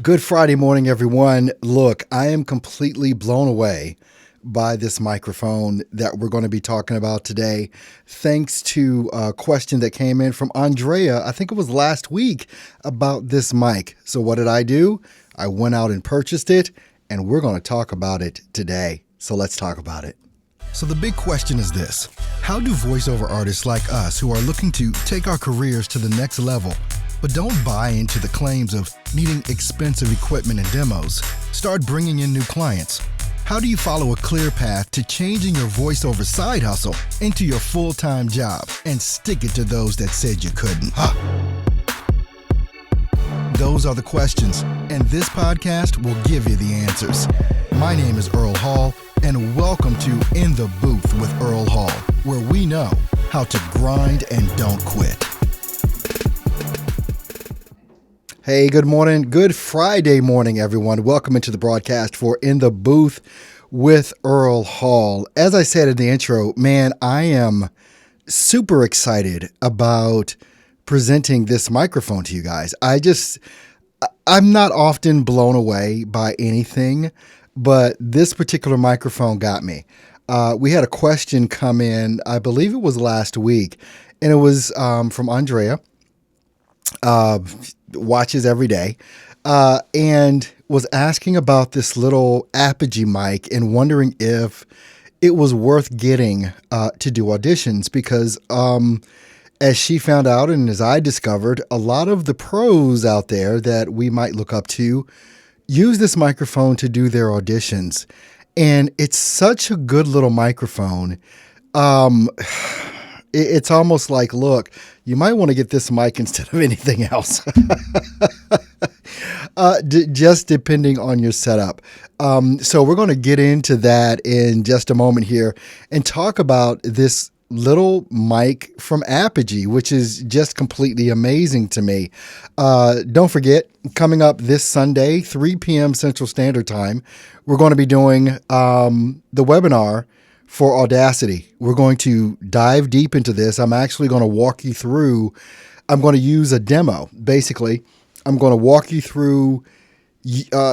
Good Friday morning, everyone. Look, I am completely blown away by this microphone that we're going to be talking about today. Thanks to a question that came in from Andrea, I think it was last week, about this mic. So, what did I do? I went out and purchased it, and we're going to talk about it today. So, let's talk about it. So the big question is this: how do voiceover artists like us who are looking to take our careers to the next level, but don't buy into the claims of needing expensive equipment and demos, start bringing in new clients? How do you follow a clear path to changing your voiceover side hustle into your full-time job and stick it to those that said you couldn't? Those are the questions, and this podcast will give you the answers. My name is Earl Hall, and welcome to In the Booth with Earl Hall, where we know how to grind and don't quit. Hey, good morning. Good Friday morning, everyone. Welcome into the broadcast for In the Booth with Earl Hall. As I said in the intro, man, I am super excited about presenting this microphone to you guys. I'm not often blown away by anything, but this particular microphone got me. We had a question come in, I believe it was last week, and it was from Andrea, watches every day, and was asking about this little Apogee mic and wondering if it was worth getting to do auditions because as she found out and as I discovered, a lot of the pros out there that we might look up to use this microphone to do their auditions. And it's such a good little microphone. It's almost like, look, you might want to get this mic instead of anything else. Just depending on your setup. So we're going to get into that in just a moment here and talk about this little mic from Apogee, which is just completely amazing to me. Don't forget, coming up this Sunday, 3 p.m. Central Standard Time, we're going to be doing the webinar for Audacity. We're going to dive deep into this. I'm actually going to walk you through, I'm going to use a demo. Basically, I'm going to walk you through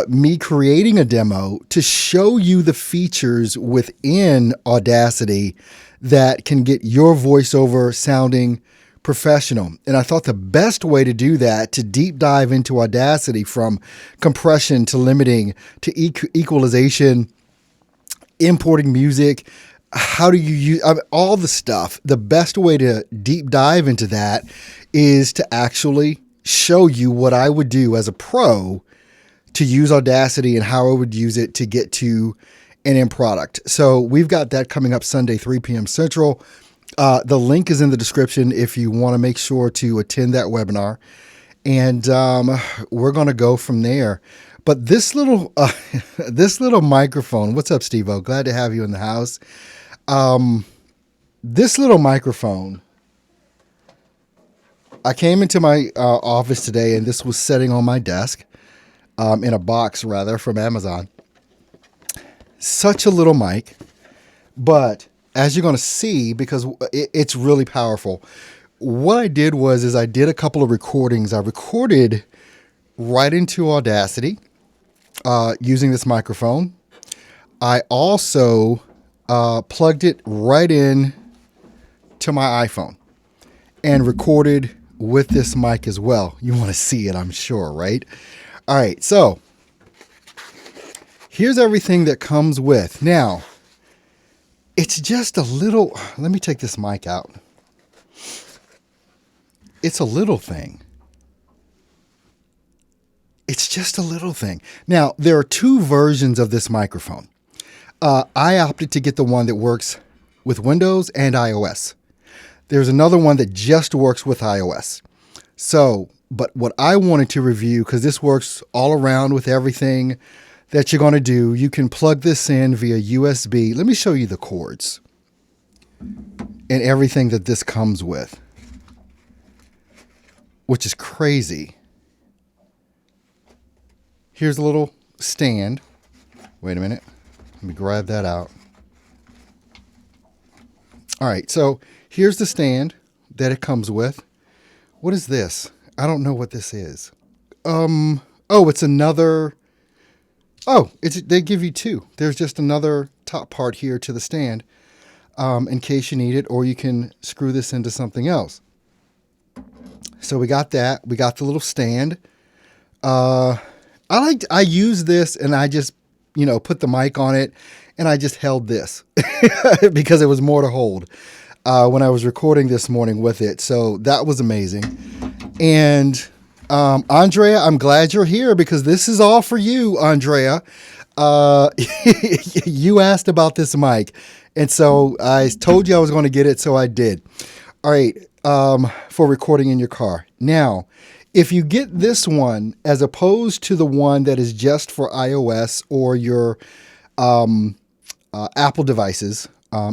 me creating a demo to show you the features within Audacity that can get your voiceover sounding professional. And I thought the best way to do that, to deep dive into Audacity from compression to limiting to equalization, importing music, how do you use all the stuff? The best way to deep dive into that is to actually show you what I would do as a pro to use Audacity and how I would use it to get to an end product. So we've got that coming up Sunday, 3 p.m. Central. The link is in the description if you want to make sure to attend that webinar. And we're going to go from there. But this little microphone, what's up, Steve-O? Glad to have you in the house. This little microphone, I came into my office today and this was sitting on my desk, in a box rather, from Amazon. Such a little mic, but as you're going to see, because it's really powerful, what I did was I did a couple of recordings. I recorded right into Audacity using this microphone. I also plugged it right in to my iPhone and recorded with this mic as well. You want to see it, I'm sure, right? All right, so here's everything that comes with. Now, it's just a little, let me take this mic out. It's a little thing. It's just a little thing. Now, there are two versions of this microphone. I opted to get the one that works with Windows and iOS. There's another one that just works with iOS. So, but what I wanted to review, because this works all around with everything that you're going to do, you can plug this in via USB. Let me show you the cords and everything that this comes with, which is crazy. Here's a little stand. Wait a minute. Let me grab that out. All right, so here's the stand that it comes with. What is this? I don't know what this is. Oh, it's another. Oh, they give you two. There's just another top part here to the stand in case you need it, or you can screw this into something else. So we got that. We got the little stand. I use this and I just, put the mic on it and I just held this because it was more to hold when I was recording this morning with it. So that was amazing. And Andrea, I'm glad you're here because this is all for you, Andrea. You asked about this mic. And so I told you I was going to get it, so I did. All right, for recording in your car. Now, if you get this one as opposed to the one that is just for iOS or your Apple devices,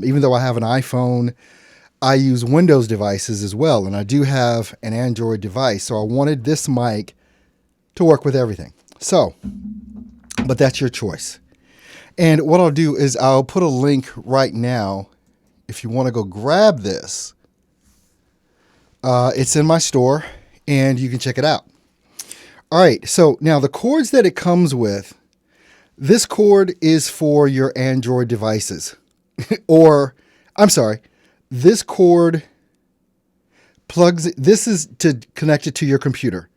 even though I have an iPhone, I use Windows devices as well, and I do have an Android device. So I wanted this mic to work with everything. So, but that's your choice. And what I'll do is I'll put a link right now if you want to go grab this. It's in my store, and you can check it out. All right, so now the cords that it comes with, this cord is for your Android devices. Or, I'm sorry, this cord this is to connect it to your computer,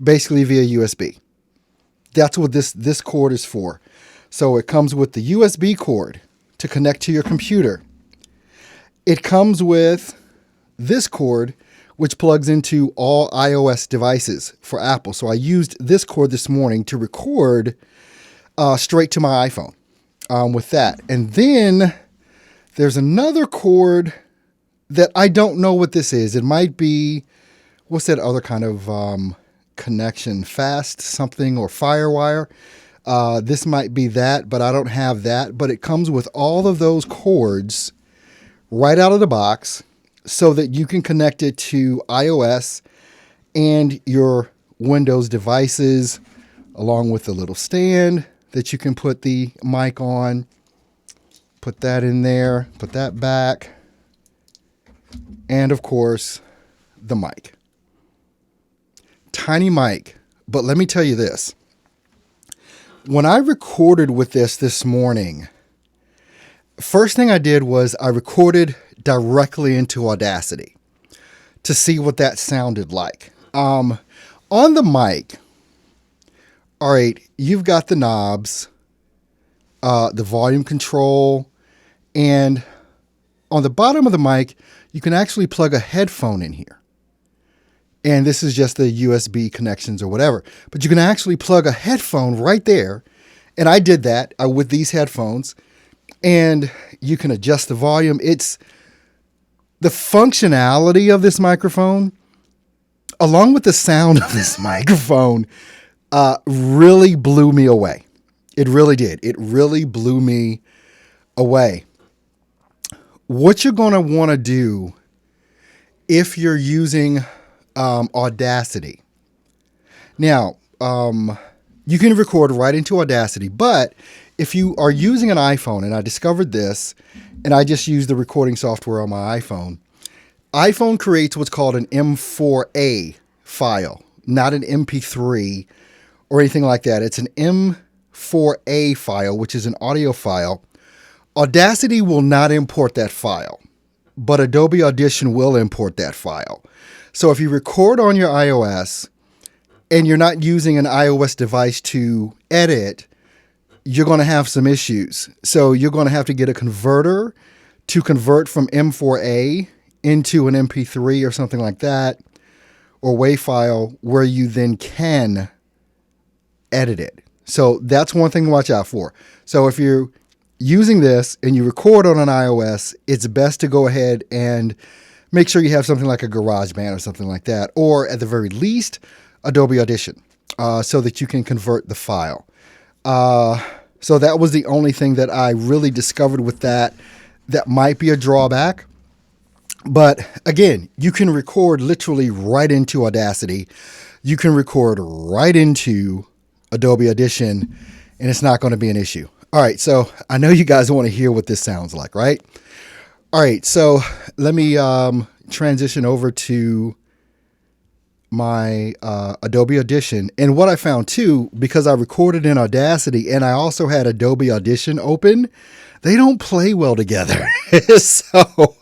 basically via USB. That's what this cord is for. So it comes with the USB cord to connect to your computer. It comes with this cord, which plugs into all iOS devices for Apple. So I used this cord this morning to record straight to my iPhone with that. And then there's another cord that I don't know what this is. It might be, what's that other kind of connection? Fast something or Firewire. This might be that, but I don't have that. But it comes with all of those cords right out of the box so that you can connect it to iOS and your Windows devices, along with the little stand that you can put the mic on. Put that in there, put that back, and of course, the mic. Tiny mic, but let me tell you this. When I recorded with this morning, first thing I did was I recorded directly into Audacity to see what that sounded like. On the mic, all right, you've got the knobs, the volume control, and on the bottom of the mic, you can actually plug a headphone in here. And this is just the USB connections or whatever. But you can actually plug a headphone right there. And I did that with these headphones. And you can adjust the volume. It's the functionality of this microphone, along with the sound of this microphone, really blew me away. It really did. It really blew me away. What you're going to want to do if you're using Audacity. Now, you can record right into Audacity, but if you are using an iPhone, and I discovered this, and I just use the recording software on my iPhone creates what's called an M4A file, not an MP3 or anything like that. It's an M4A file, which is an audio file. Audacity will not import that file, but Adobe Audition will import that file. So if you record on your iOS and you're not using an iOS device to edit, you're going to have some issues. So you're going to have to get a converter to convert from M4A into an MP3 or something like that, or WAV file where you then can edit it. So that's one thing to watch out for. So if you're using this and you record on an iOS, it's best to go ahead and make sure you have something like a GarageBand or something like that, or at the very least, Adobe Audition, so that you can convert the file. So that was the only thing that I really discovered with that might be a drawback. But again, you can record literally right into Audacity. You can record right into Adobe Audition, and it's not going to be an issue. All right, so I know you guys want to hear what this sounds like, right? All right, so let me transition over to my Adobe Audition. And what I found too, because I recorded in Audacity and I also had Adobe Audition open, they don't play well together. So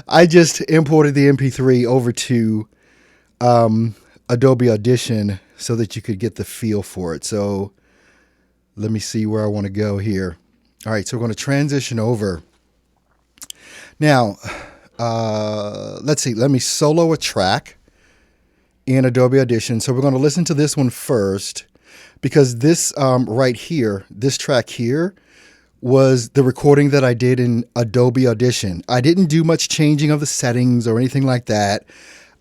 I just imported the MP3 over to Adobe Audition so that you could get the feel for it. So let me see where I want to go here. All right, so we're going to transition over. Now, let's see. Let me solo a track in Adobe Audition. So we're going to listen to this one first because this right here, this track here, was the recording that I did in Adobe Audition. I didn't do much changing of the settings or anything like that.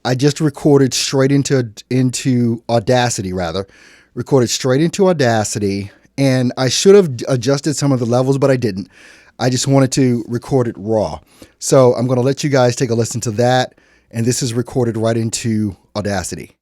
I just recorded straight into Audacity, rather. Recorded straight into Audacity, and I should have adjusted some of the levels, but I didn't. I just wanted to record it raw. So I'm going to let you guys take a listen to that, and this is recorded right into Audacity.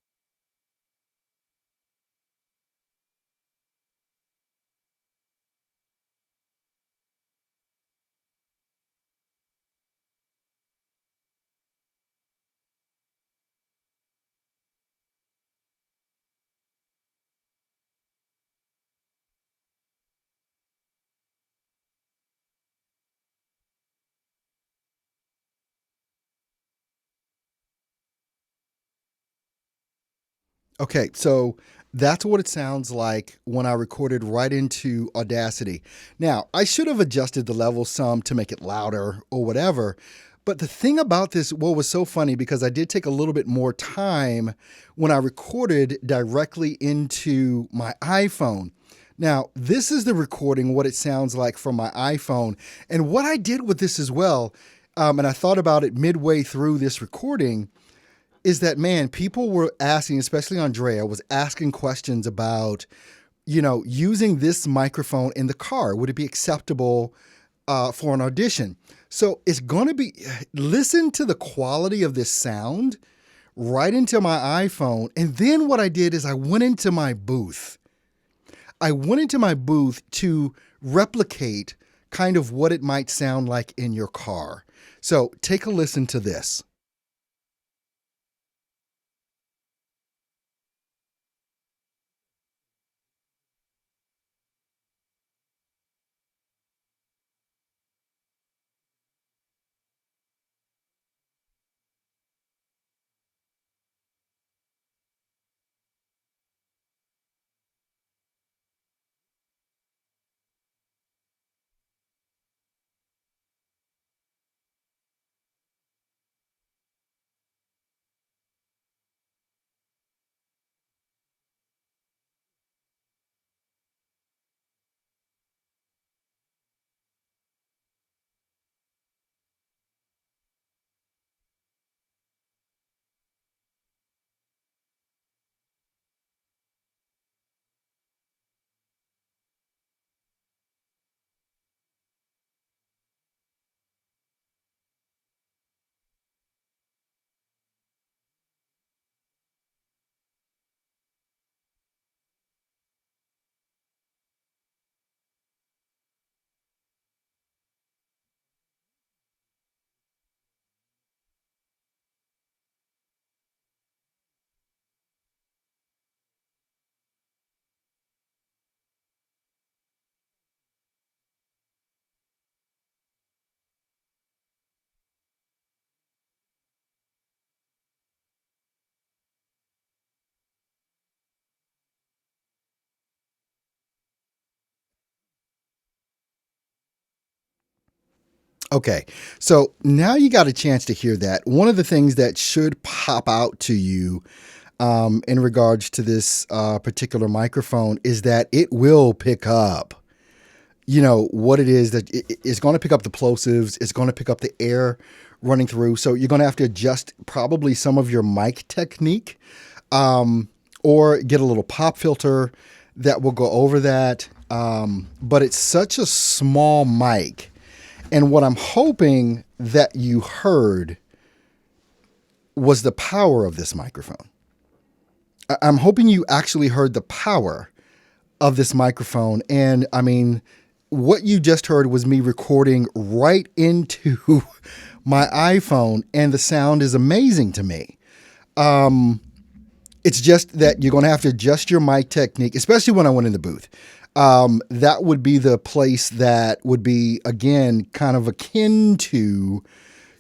Okay, so that's what it sounds like when I recorded right into Audacity. Now, I should have adjusted the level some to make it louder or whatever. But the thing about this, what was so funny, because I did take a little bit more time when I recorded directly into my iPhone. Now, this is the recording, what it sounds like from my iPhone. And what I did with this as well, and I thought about it midway through this recording, is that, man, people were asking, especially Andrea, was asking questions about, using this microphone in the car. Would it be acceptable for an audition? So it's going to be, listen to the quality of this sound right into my iPhone. And then what I did is I went into my booth. I went into my booth to replicate kind of what it might sound like in your car. So take a listen to this. Okay, so now you got a chance to hear that. One of the things that should pop out to you in regards to this particular microphone is that it will pick up, what it is that it's going to pick up the plosives. It's going to pick up the air running through. So you're going to have to adjust probably some of your mic technique or get a little pop filter that will go over that. But it's such a small mic. And what I'm hoping that you heard was the power of this microphone. I'm hoping you actually heard the power of this microphone. And I mean, what you just heard was me recording right into my iPhone, and the sound is amazing to me. It's just that you're going to have to adjust your mic technique, especially when I went in the booth. That would be the place that would be, again, kind of akin to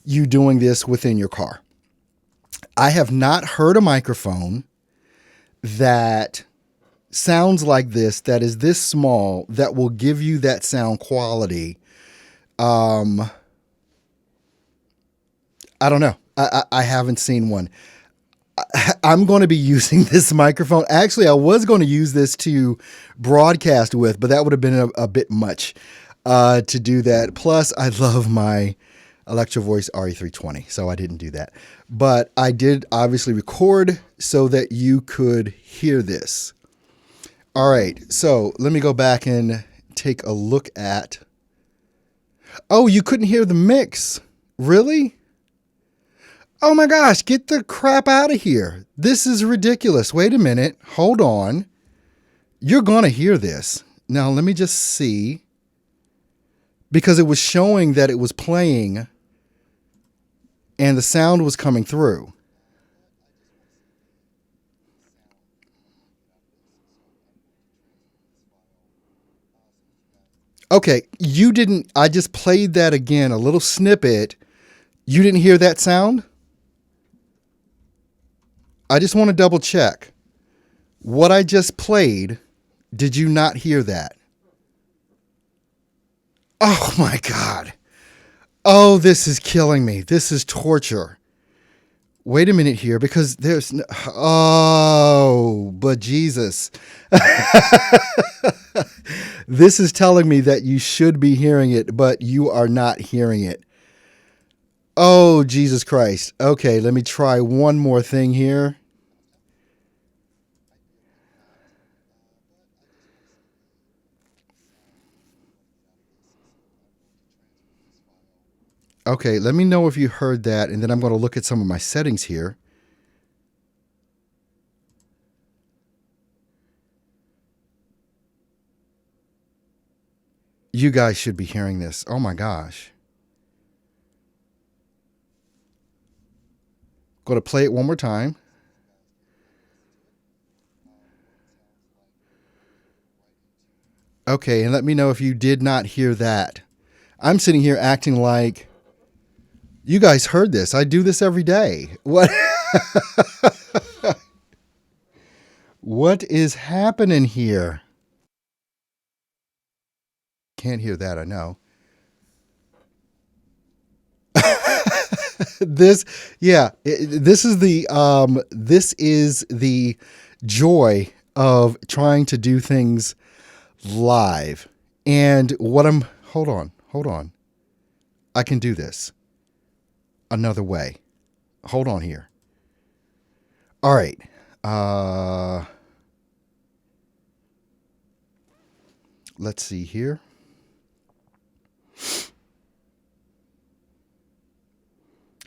you doing this within your car. I have not heard a microphone that sounds like this, that is this small, that will give you that sound quality. I don't know. I haven't seen one. I'm going to be using this microphone. Actually, I was going to use this to broadcast with, but that would have been a bit much to do that. Plus, I love my Electro Voice RE320, so I didn't do that. But I did obviously record so that you could hear this. All right, so let me go back and take a look at... Oh, you couldn't hear the mix. Really? Oh my gosh, get the crap out of here. This is ridiculous. Wait a minute. Hold on. You're going to hear this. Now, let me just see. Because it was showing that it was playing and the sound was coming through. Okay, you didn't... I just played that again, a little snippet. You didn't hear that sound? I just want to double check. What I just played, did you not hear that? Oh my God. Oh, this is killing me. This is torture. Wait a minute here, because there's no... Oh, but Jesus. This is telling me that you should be hearing it, but you are not hearing it. Oh, Jesus Christ. Okay, let me try one more thing here. Okay, let me know if you heard that, and then I'm going to look at some of my settings here. You guys should be hearing this. Oh my gosh. Going to play it one more time. Okay, and let me know if you did not hear that. I'm sitting here acting like you guys heard this. I do this every day. What? What is happening here? Can't hear that, I know. This is the joy of trying to do things live. And hold on. I can do this another way. Hold on here. All right. Let's see here.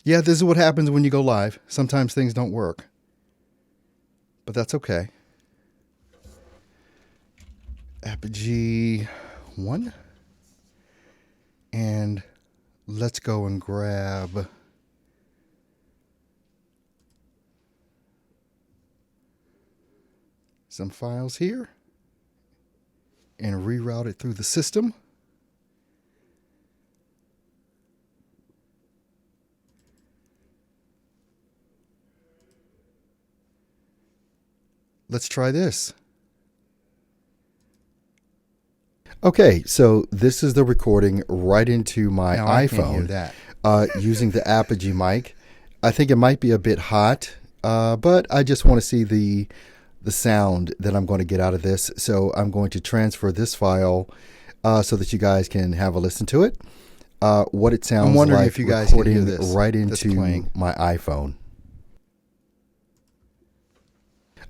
Yeah, this is what happens when you go live. Sometimes things don't work. But that's okay. Apogee 1. And let's go and grab some files here and reroute it through the system. Let's try this. Okay, so this is the recording right into my iPhone. I can't hear that. Using the Apogee mic. I think it might be a bit hot, but I just want to see the sound that I'm going to get out of this. So I'm going to transfer this file so that you guys can have a listen to it. What it sounds like. I'm wondering if you guys can hear this right into my iPhone.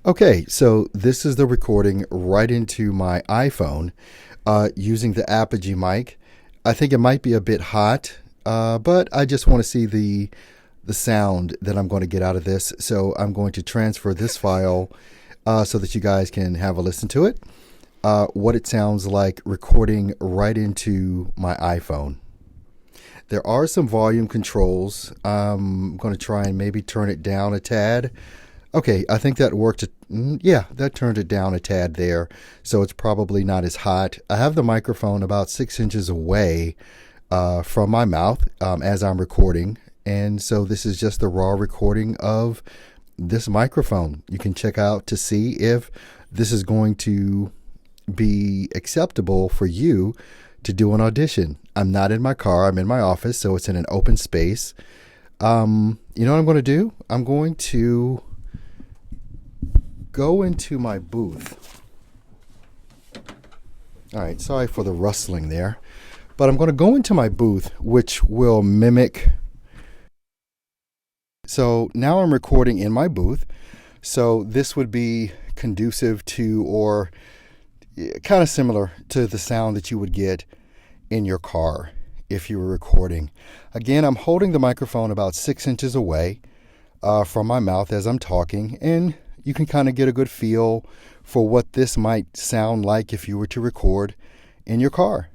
Okay, so this is the recording right into my iPhone using the Apogee mic. I think it might be a bit hot, but I just want to see the sound that I'm going to get out of this. So I'm going to transfer this file so that you guys can have a listen to it. What it sounds like recording right into my iPhone. There are some volume controls. I'm going to try and maybe turn it down a tad. Okay, I think that worked. Yeah, that turned it down a tad there. So it's probably not as hot. I have the microphone about 6 inches away from my mouth as I'm recording. And so this is just the raw recording of this microphone. You can check out to see if this is going to be acceptable for you to do an audition. I'm not in my car. I'm in my office, so it's in an open space. You know what I'm going to do? I'm going to go into my booth. All right, sorry for the rustling there. But I'm going to go into my booth, which will mimic. So now I'm recording in my booth. So this would be conducive to, or kind of similar to, the sound that you would get in your car if you were recording. Again, I'm holding the microphone about 6 inches away from my mouth as I'm talking, and you can kind of get a good feel for what this might sound like if you were to record in your car.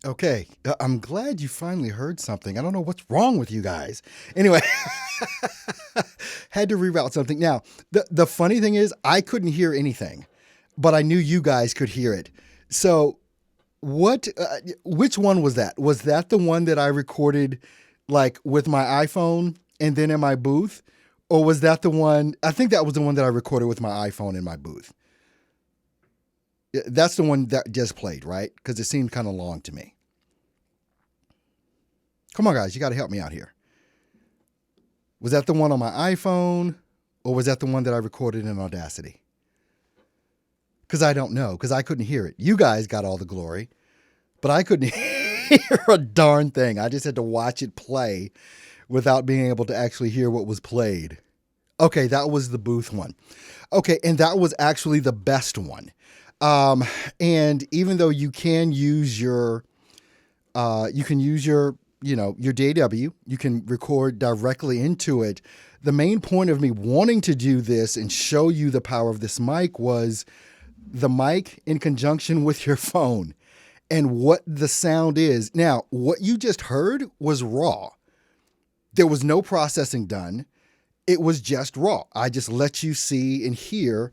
Okay, I'm glad you finally heard something. I don't know what's wrong with you guys. Anyway, had to reroute something. Now, the funny thing is, I couldn't hear anything, but I knew you guys could hear it. So, which one was that? Was that the one that I recorded, like with my iPhone and then in my booth, or was that the one? I think that was the one that I recorded with my iPhone in my booth. That's the one that just played, right? Because it seemed kind of long to me. Come on, guys, you got to help me out here. Was that the one on my iPhone, or was that the one that I recorded in Audacity? Because I don't know, because I couldn't hear it. You guys got all the glory, but I couldn't hear a darn thing. I just had to watch it play without being able to actually hear what was played. Okay, that was the booth one. Okay, and that was actually the best one. And even though you can use your your DAW, you can record directly into it. The main point of me wanting to do this and show you the power of this mic was the mic in conjunction with your phone and what the sound is. Now, what you just heard was raw. There was no processing done. It was just raw. I just let you see and hear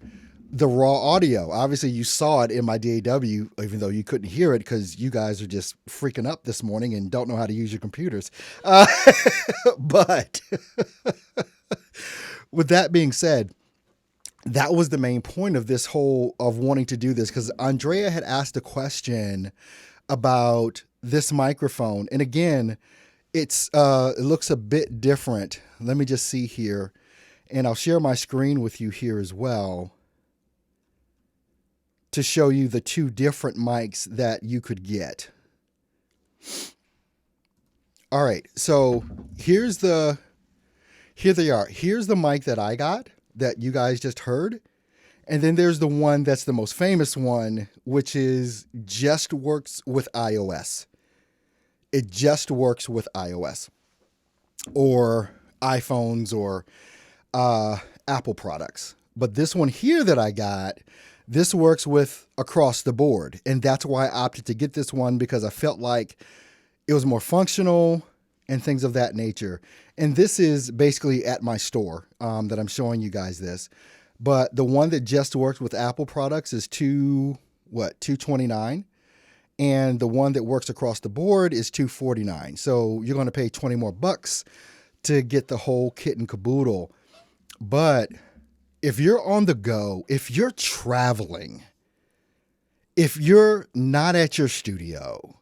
the raw audio. Obviously, you saw it in my DAW, even though you couldn't hear it because you guys are just freaking up this morning and don't know how to use your computers. But with that being said, that was the main point of this whole, of wanting to do this, because Andrea had asked a question about this microphone. And again, it looks a bit different. Let me just see here. And I'll share my screen with you here as well to show you the two different mics that you could get. All right, so here they are. Here's the mic that I got that you guys just heard. And then there's the one that's the most famous one, which is just works with iOS. It just works with iOS or iPhones or Apple products. But this one here that I got, this works with across the board. And that's why I opted to get this one, because I felt like it was more functional and things of that nature. And this is basically at my store that I'm showing you guys this. But the one that just works with Apple products is $229. And the one that works across the board is $249. So you're going to pay 20 more bucks to get the whole kit and caboodle. But if you're on the go, if you're traveling, if you're not at your studio,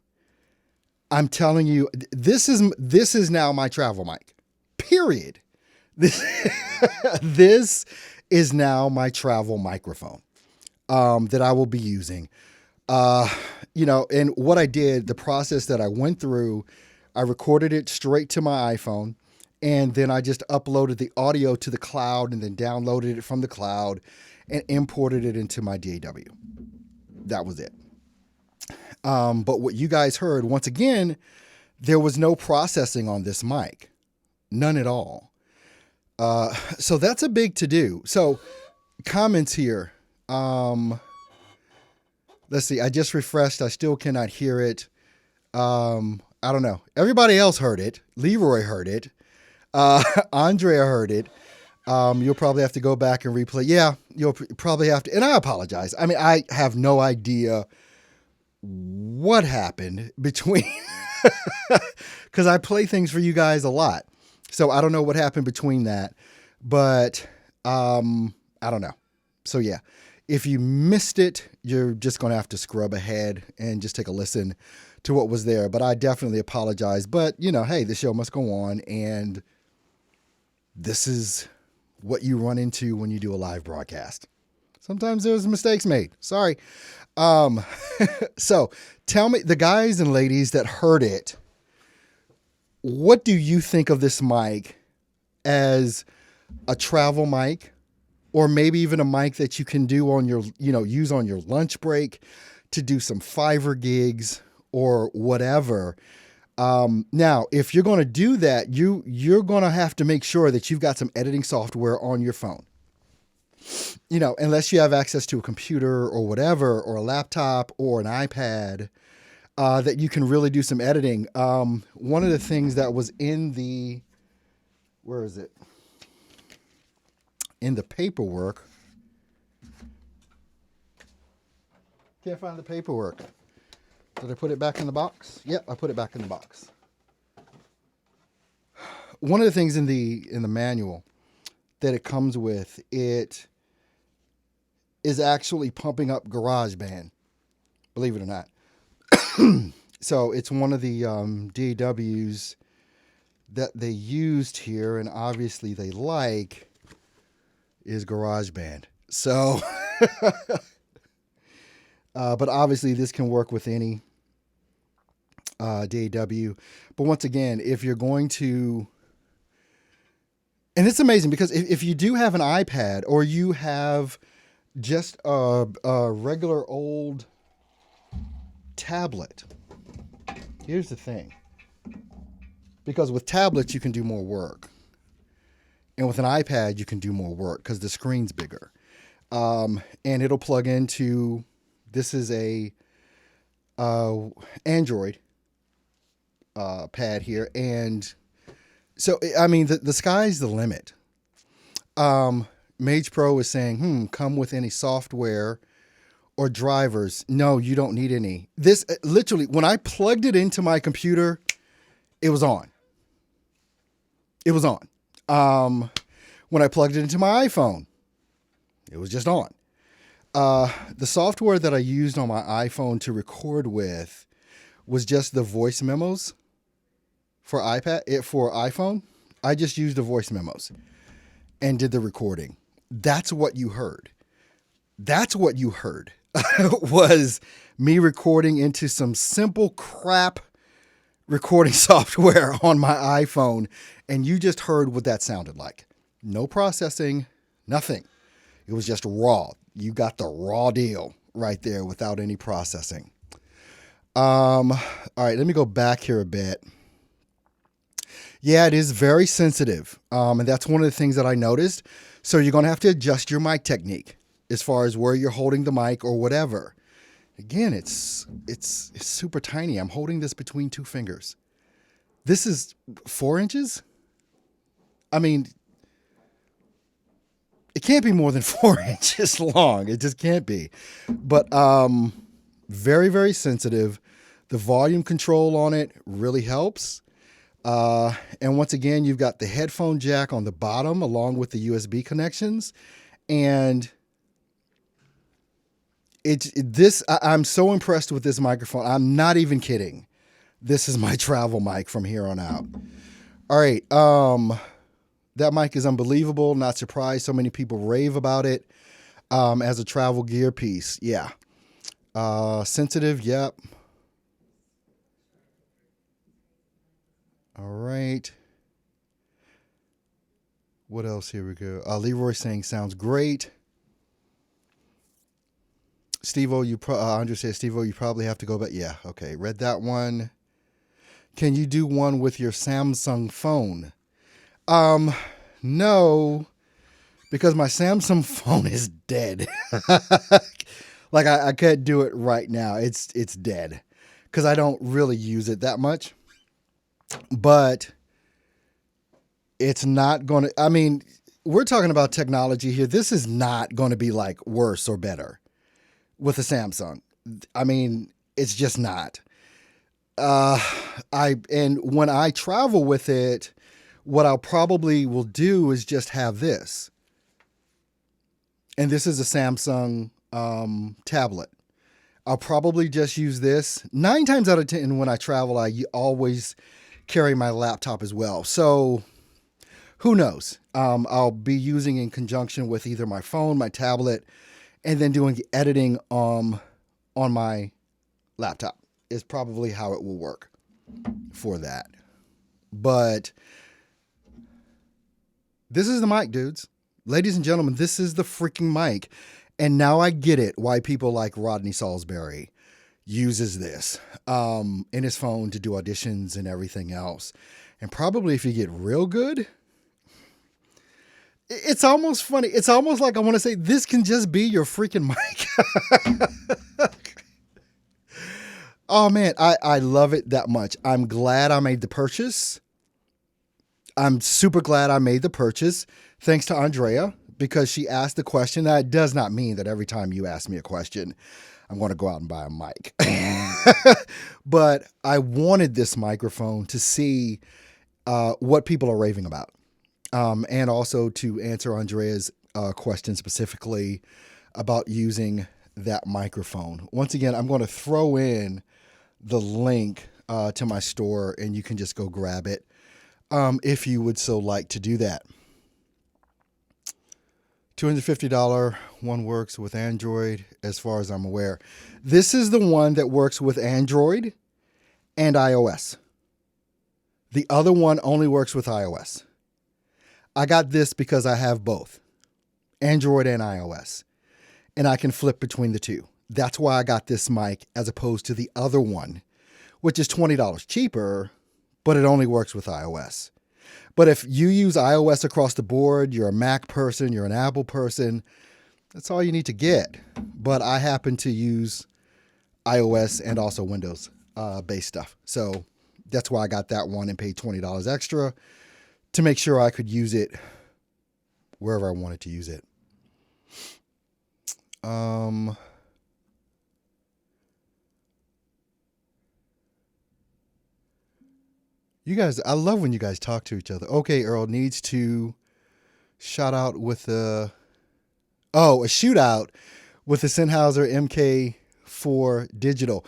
I'm telling you, this is now my travel mic. Period. This is now my travel microphone that I will be using. And what I did, the process that I went through, I recorded it straight to my iPhone, and then I just uploaded the audio to the cloud and then downloaded it from the cloud and imported it into my DAW. That was it. But what you guys heard, once again, there was no processing on this mic. None at all. So that's a big to-do. So comments here. Let's see. I just refreshed. I still cannot hear it. I don't know. Everybody else heard it. Leroy heard it. Andrea heard it. You'll probably have to go back and replay. Yeah, you'll probably have to. And I apologize. I mean, I have no idea what happened between, because I play things for you guys a lot. So I don't know what happened between that, but I don't know. So yeah, if you missed it, you're just going to have to scrub ahead and just take a listen to what was there. But I definitely apologize. But hey, the show must go on, and this is what you run into when you do a live broadcast. Sometimes there's mistakes made. Sorry. So tell me, the guys and ladies that heard it, what do you think of this mic as a travel mic, or maybe even a mic that you can do on your, use on your lunch break to do some Fiverr gigs or whatever? Now, if you're going to do that, you're going to have to make sure that you've got some editing software on your phone. Unless you have access to a computer or whatever, or a laptop or an iPad, that you can really do some editing. One of the things that was in the, where is it? In the paperwork. Can't find the paperwork. Did I put it back in the box? Yep, I put it back in the box. One of the things in the manual that it comes with, it is actually pumping up GarageBand, believe it or not. So it's one of the DAWs that they used here, and obviously they like, is GarageBand. So, but obviously this can work with any DAW. But once again, if you're going to, and it's amazing because if you do have an iPad, or you have just a regular old tablet, here's the thing. Because with tablets, you can do more work. And with an iPad, you can do more work because the screen's bigger. And it'll plug into, this is a Android pad here. And so, I mean, the sky's the limit. Mage Pro is saying, come with any software or drivers. No, you don't need any. This, literally, when I plugged it into my computer, it was on. It was on. When I plugged it into my iPhone, it was just on. The software that I used on my iPhone to record with was just the voice memos for iPhone. I just used the voice memos and did the recording. That's what you heard. That's what you heard was me recording into some simple crap recording software on my iPhone. And you just heard what that sounded like. No processing, nothing. It was just raw. You got the raw deal right there without any processing. All right, let me go back here a bit. Yeah, it is very sensitive. And that's one of the things that I noticed. So you're going to have to adjust your mic technique as far as where you're holding the mic or whatever. Again, it's super tiny. I'm holding this between two fingers. This is 4 inches. I mean, it can't be more than 4 inches long. It just can't be. But very, very sensitive. The volume control on it really helps. And once again, you've got the headphone jack on the bottom along with the USB connections. And I'm so impressed with this microphone. I'm not even kidding. This is my travel mic from here on out. All right. That mic is unbelievable. Not surprised so many people rave about it as a travel gear piece. Yeah. Sensitive. Yep. All right. What else? Here we go. Leroy saying sounds great. Steve-O, Andre says, Steve-O, you probably have to go back. Yeah, okay. Read that one. Can you do one with your Samsung phone? No, because my Samsung phone is dead. Like I can't do it right now. It's dead because I don't really use it that much. But It's not going to, I mean, we're talking about technology here. This is not going to be like worse or better with a Samsung. I mean, it's just not. Uh, and when I travel with it, what I'll probably will do is just have this. And this is a Samsung tablet. I'll probably just use this. 9 times out of 10, when I travel, I always carry my laptop as well. So who knows? I'll be using in conjunction with either my phone, my tablet, and then doing editing on my laptop is probably how it will work for that. But this is the mic, dudes. Ladies and gentlemen, this is the freaking mic. And now I get it why people like Rodney Salisbury uses this in his phone to do auditions and everything else. And probably if you get real good, it's almost funny. It's almost like I want to say this can just be your freaking mic. Oh man, I love it that much. I'm glad I made the purchase. I'm super glad I made the purchase. Thanks to Andrea, because she asked the question. That does not mean that every time you ask me a question, I'm going to go out and buy a mic. But I wanted this microphone to see what people are raving about. And also to answer Andrea's question specifically about using that microphone. Once again, I'm going to throw in the link to my store, and you can just go grab it if you would so like to do that. $250 one works with Android, as far as I'm aware. This is the one that works with Android and iOS. The other one only works with iOS. I got this because I have both, Android and iOS, and I can flip between the two. That's why I got this mic as opposed to the other one, which is $20 cheaper, but it only works with iOS. But if you use iOS across the board, you're a Mac person, you're an Apple person, that's all you need to get. But I happen to use iOS and also Windows based stuff. So that's why I got that one and paid $20 extra to make sure I could use it wherever I wanted to use it. You guys, I love when you guys talk to each other. Okay, Earl needs to shout out with a shootout with the Sennheiser MK4 digital.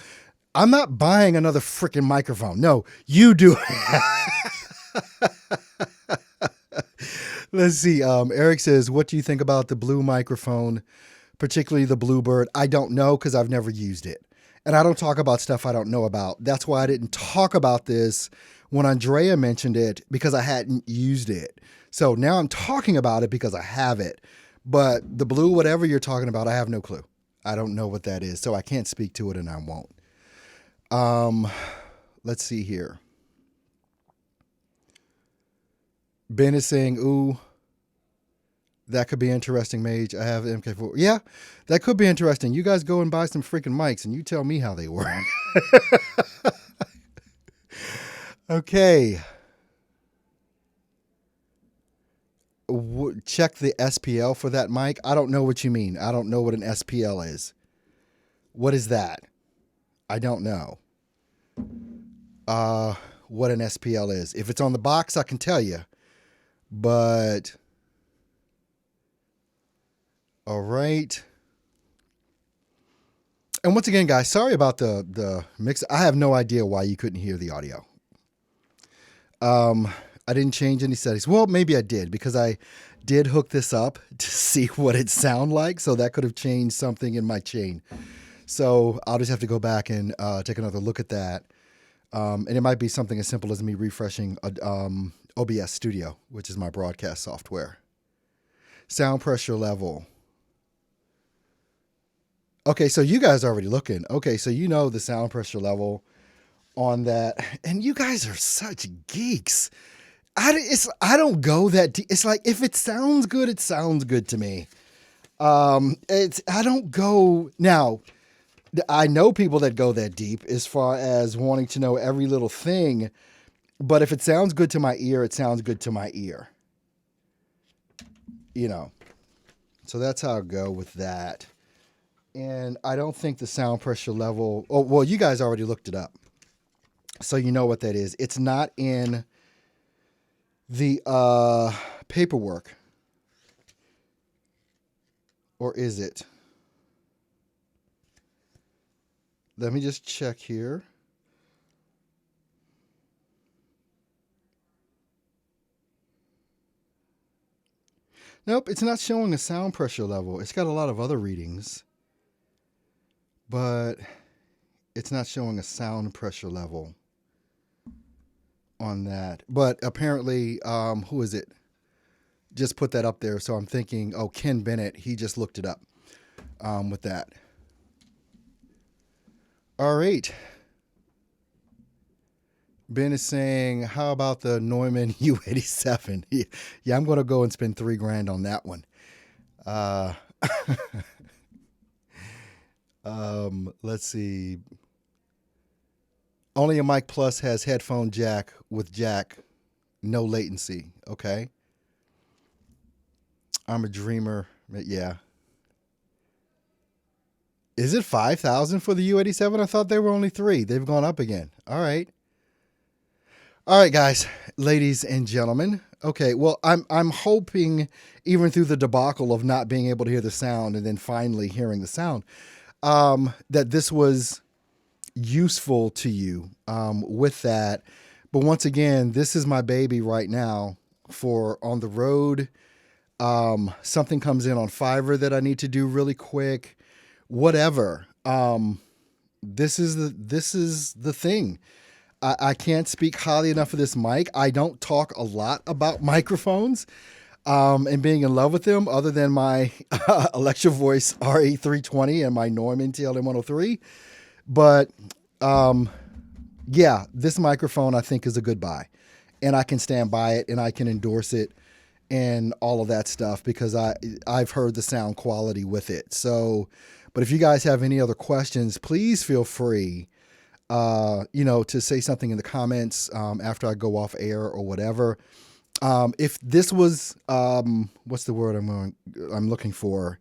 I'm not buying another freaking microphone. No, you do. Let's see. Eric says, what do you think about the Blue microphone, particularly the Bluebird? I don't know because I've never used it. And I don't talk about stuff I don't know about. That's why I didn't talk about this when Andrea mentioned it, because I hadn't used it. So now I'm talking about it because I have it. But the Blue, whatever you're talking about, I have no clue. I don't know what that is. So I can't speak to it, and I won't. Let's see here. Ben is saying, ooh, that could be interesting, Mage. I have the MK4. Yeah, that could be interesting. You guys go and buy some freaking mics, and you tell me how they work. Okay. Check the SPL for that mic. I don't know what you mean. I don't know what an SPL is. What is that? I don't know. What an SPL is. If it's on the box, I can tell you. But all right. And once again, guys, sorry about the mix. I have no idea why you couldn't hear the audio. I didn't change any settings. Well, maybe I did, because I did hook this up to see what it sound like. So that could have changed something in my chain. So I'll just have to go back and take another look at that. And it might be something as simple as me refreshing OBS Studio, which is my broadcast software. Sound pressure level. Okay, so you guys are already looking. Okay, so you know the sound pressure level on that. And you guys are such geeks. I don't go that deep. It's like, if it sounds good, it sounds good to me. I don't go. Now, I know people that go that deep as far as wanting to know every little thing But if it sounds good to my ear, it sounds good to my ear. You know. So that's how I go with that. And I don't think the sound pressure level... Oh, well, you guys already looked it up. So you know what that is. It's not in the paperwork. Or is it? Let me just check here. Nope, it's not showing a sound pressure level. It's got a lot of other readings, but it's not showing a sound pressure level on that. But apparently, who is it? Just put that up there. So I'm thinking, oh, Ken Bennett, he just looked it up with that. All right. Ben is saying, how about the Neumann U87? Yeah, I'm going to go and spend $3,000 on that one. Let's see. Only a Mic Plus has headphone jack with jack, no latency. Okay. I'm a dreamer. Yeah. Is it 5,000 for the U87? I thought they were only 3. They've gone up again. All right. All right, guys, ladies and gentlemen. Okay, well, I'm hoping, even through the debacle of not being able to hear the sound and then finally hearing the sound, that this was useful to you with that. But once again, this is my baby right now for on the road. Something comes in on Fiverr that I need to do really quick. Whatever. This is the thing. I can't speak highly enough of this mic. I don't talk a lot about microphones and being in love with them, other than my Electro Voice RA320 and my Neumann TLM103. But yeah, this microphone I think is a good buy, and I can stand by it and I can endorse it and all of that stuff because I've heard the sound quality with it. So, but if you guys have any other questions, please feel free. To say something in the comments after I go off air or whatever. If this was, what's the word I'm looking for?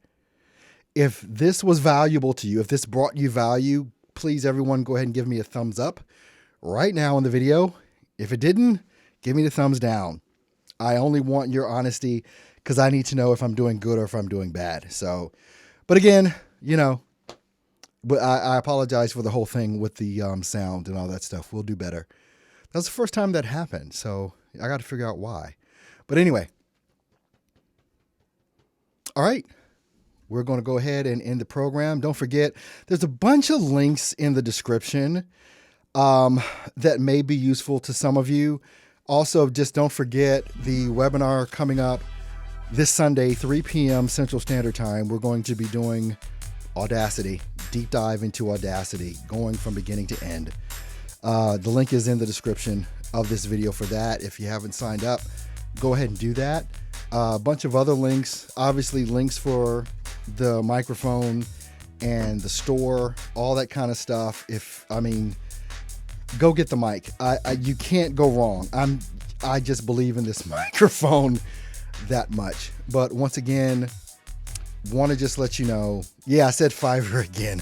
If this was valuable to you, if this brought you value, please everyone go ahead and give me a thumbs up right now in the video. If it didn't, give me the thumbs down. I only want your honesty because I need to know if I'm doing good or if I'm doing bad. So, but again, but I apologize for the whole thing with the sound and all that stuff. We'll do better. That was the first time that happened, so I got to figure out why. But anyway. All right. We're going to go ahead and end the program. Don't forget, there's a bunch of links in the description that may be useful to some of you. Also, just don't forget the webinar coming up this Sunday, 3 p.m. Central Standard Time. We're going to be doing Audacity, deep dive into Audacity, going from beginning to end. The link is in the description of this video for that. If you haven't signed up, go ahead and do that. A bunch of other links, obviously links for the microphone and the store, all that kind of stuff. Go get the mic. You can't go wrong. I just believe in this microphone that much. But once again, want to just let you know, yeah, I said Fiverr again.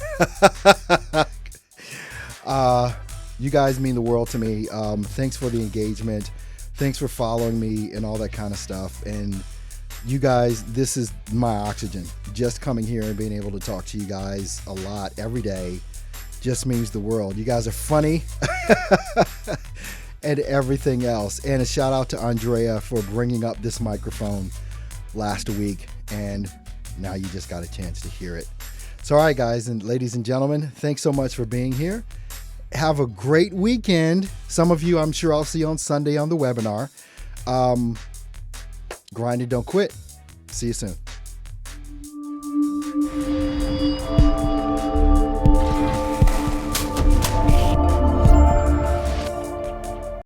You guys mean the world to me. Thanks for the engagement. Thanks for following me and all that kind of stuff. And you guys, this is my oxygen. Just coming here and being able to talk to you guys a lot every day just means the world. You guys are funny and everything else. And a shout out to Andrea for bringing up this microphone last week. And now you just got a chance to hear it. So, all right, guys and ladies and gentlemen, thanks so much for being here. Have a great weekend. Some of you, I'm sure I'll see on Sunday on the webinar. Grind and don't quit. See you soon.